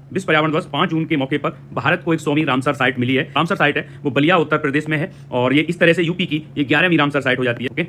विश्व पर्यावरण दिवस 5 जून के मौके पर भारत को एक 100वीं रामसर साइट मिली है। रामसर साइट है वो बलिया उत्तर प्रदेश में है और ये इस तरह से यूपी की ये 11वीं रामसर साइट हो जाती है। ओके,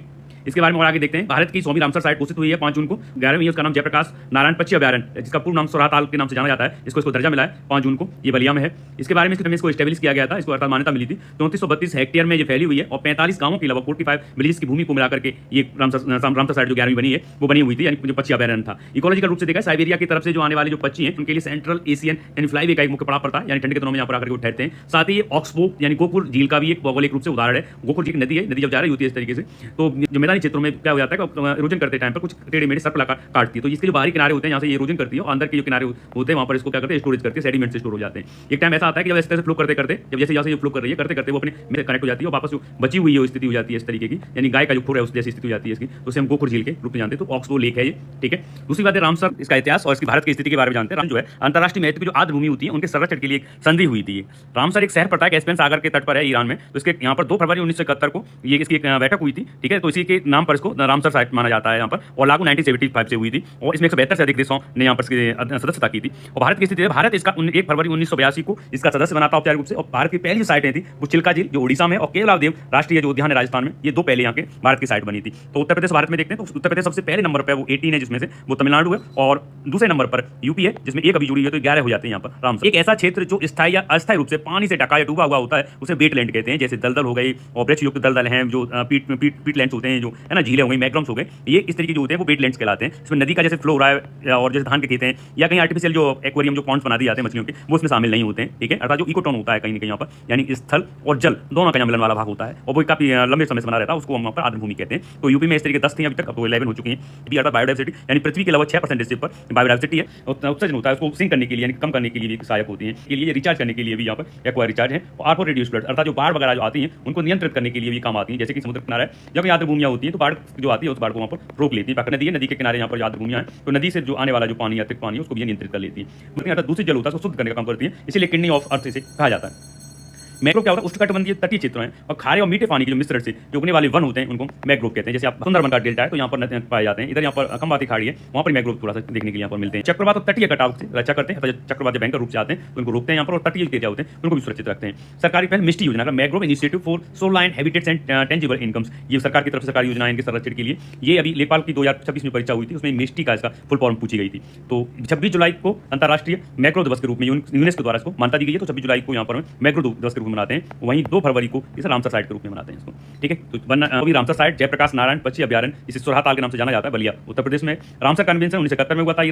इसके बारे में और आगे देखते हैं। भारत की 100वीं रामसर साइट घोषित हुई है 5 जून को। 11वीं उसका नाम जयप्रकाश नारायण पक्षी अभयारण्य, जिसका पूर्ण नाम सोराताल के नाम से जाना जाता है। इसको दर्जा मिला है 5 जून को, ये बलिया में है। इसके बारे में इसको स्टेब्लिश किया गया था, इसको अर्थात मान्यता मिली थी। 3432 हेक्टेयर में ये फैली हुई है और 45 गांवों के अलावा 45 विलेज की भूमि को मिलाकर के ये रामसर साइट जो 11वीं बनी है वो बनी हुई थी, यानी जो पक्षी अभयारण्य था। इकोलॉजिकल रूप से देखा, साइबेरिया की तरफ से जो आने वाले जो पक्षी हैं उनके लिए सेंट्रल एशियन यानी फ्लाईवे का एक मुख्य पड़ाव पड़ता है, यानी ठंड के दिनों में यहाँ पर आकर के ठहरते हैं। साथ ही ये ऑक्सबो यानी गोकुल झील का भी एक भौगोलिक रूप से उदाहरण है। गोकुल झील नदी है, नदी जब जा रही होती है इस तरीके से तो जो मैदानी क्षेत्रों में क्या हो जाता है, इरोजन करते टाइम पर कुछ टेढ़े मेढ़े सर्प काटती है, तो इसके जो बाहरी किनारे होते हैं यहाँ से ये इरोजन करती है और अंदर के जो किनारे होते हैं वहाँ पर इसको क्या करते हैं, स्टोरेज करते हैं, सेडिमेंट से स्टोर हो जाते हैं। एक टाइम ऐसा आता है कि जब इस तरह से फ्लो करते करते जब जैसे यहाँ से फ्लो कर रही है करते करते वो अपने में कनेक्ट हो जाती है और वापस जो बची हुई है स्थिति हो जाती है इस तरीके की, यानी गाय का जो खुर है उस जैसी स्थिति हो जाती है इसकी, तो उसे हम गोकुल झील के रूप में जानते हैं। तो ऑक्सबो लेक है ये, ठीक है। दूसरी बात है रामसर, इसका इतिहास और इसकी भारत की स्थिति के बारे में जानते हैं। राम जो है अंतर्राष्ट्रीय महत्व की जो आर्द्र भूमि होती है उनके संरक्षण के लिए एक संधि हुई थी। रामसर एक शहर पड़ता है कैस्पियन सागर के तट पर है ईरान में। तो इसके यहाँ पर 2 फरवरी 1971 को ये इसकी एक बैठक हुई थी, ठीक है। तो इसी के नाम पर इसको रामसर साइट माना जाता है यहाँ पर, और लागू 1975 से हुई थी और इसमें 172 से अधिक देशों ने यहाँ पर सदस्यता की थी। और भारत की स्थिति है, भारत इसका 1 फरवरी 1982 को इसका सदस्य बना था औपचारिक रूप से। और भारत की पहली साइटें थी वो चिल्का झील जो उड़ीसा में और केवलादेव राष्ट्रीय जो उद्यान है राजस्थान में, ये 2 पहले यहाँ के भारत की साइट बनी थी। तो उत्तर प्रदेश भारत में देखते हैं तो उत्तर प्रदेश सबसे पहले नंबर पर वो 18 है, जिसमें से वो तमिलनाडु है, और दूसरे नंबर पर यूपी है जिसमें एक अभी जुड़ी है, तो 11 हो जाते हैं यहाँ पर रामसर। एक ऐसा क्षेत्र जो स्थायी या अस्थायी रूप से पानी से ढका या डूबा हुआ होता है उसे वेटलैंड कहते हैं, जैसे दलदल हो गई और वृक्षयुक्त दलदल हैं, जो पीटलैंड्स होते हैं, जो है ना, झीलें हो गई, मैग्रोव्स हो गए, ये इस तरीके जो होते हैं वो वेटलैंड्स कहलाते हैं। इसमें नदी का जैसे फ्लो हो रहा है और जैसे धान के खेत हैं या कहीं आर्टिफिशियल जो एक्वेरियम जो पॉन्ड्स बना दिए जाते हैं मछलियों के, वो उसमें शामिल नहीं होते हैं, ठीक है। अर्थात जो इकोटोन होता है कहीं ना कहीं यहाँ पर, यानी स्थल और जल दोनों का मिलन वाला भाग होता है और वो काफी लंबे समय से बना रहता है, उसको हम वहाँ पर आर्द्र भूमि कहते हैं। तो यूपी में इस तरीके 10 थी अभी तक, अब तो 11 हो चुकी हैं। बी अर्थात बायोडाइवर्सिटी, यानी पृथ्वी के लगभग 6% हिस्से पर बायोडाइवर्सिटी है, उत्सर्जन होता है, उसको सिंक करने के लिए यानी कम करने के लिए भी सहायक होती है। के लिए रिचार्ज करने के लिए भी यहाँ पर एक्वा रिचार्ज है। और आर रिड्यूस फ्लड, अर्थात जो बाढ़ वगैरह जो आती हैं उनको नियंत्रित करने के लिए भी काम आती है। जैसे कि समुद्र किनारा है, जब आर्द्र भूमियाँ होती हैं तो बाढ़ जो आती है उस बाढ़ को वहाँ पर रोक लेती है। नदी है, नदी के किनारे यहाँ पर आर्द्र भूमियाँ हैं, तो नदी से जो आने वाला जो पानी अतिरिक्त पानी है उसको भी नियंत्रित कर लेती है। अर्थात दूसरी जल होता है उसको शुद्ध करने का काम करती है, इसीलिए किडनी ऑफ अर्थ इसे कहा जाता है। मैंग्रोव क्या होता है, उष्णकटिबंधीय तटीय क्षेत्र हैं और खारे और मीठे पानी के जो मिश्रण से जो उगने वाले वन होते हैं उनको मैंग्रोव कहते हैं। जैसे आप सुंदरबन का डेल्टा है तो यहाँ पर पाए जाते हैं, इधर यहाँ पर खंबाती खाड़ी है, वहाँ पर मैंग्रोव थोड़ा सा देखने के लिए यहाँ पर मिलते हैं। चक्रवात और तटीय कटाव से रक्षा करते हैं, चक्रवात भयंकर रूप से आते हैं तो उनको रोकते हैं यहाँ पर, और तटीय एरिया होते हैं उनको भी सुरक्षित रखते हैं। सरकारी पहल मिस्टी योजना, mangrove initiative for shoreline habitats and tangible incomes, ये सरकार की तरफ से सरकारी योजना है इनके संरक्षण के लिए। ये अभी लेखपाल की 2026 में परीक्षा हुई थी, उसमें मिस्टी का इसका फुल फॉर्म पूछी गई थी। तो 26 जुलाई को अंतर्राष्ट्रीय मैंग्रोव दिवस के रूप में यूनेस्को द्वारा इसको मान्यता दी गई है, तो 26 जुलाई को यहाँ पर मैंग्रोव दिवस के रूप में मनाते हैं। वहीं 2 फरवरी को इसे रामसर साइट के रूप में मनाते हैं इसको, ठीक है। तो अभी रामसर साइट जयप्रकाश नारायण पक्षी अभयारण्य, इसे सोराताल के नाम से जाना जाता है, बलिया उत्तर प्रदेश में। रामसर कन्वेंशन 1971 में हुआ था।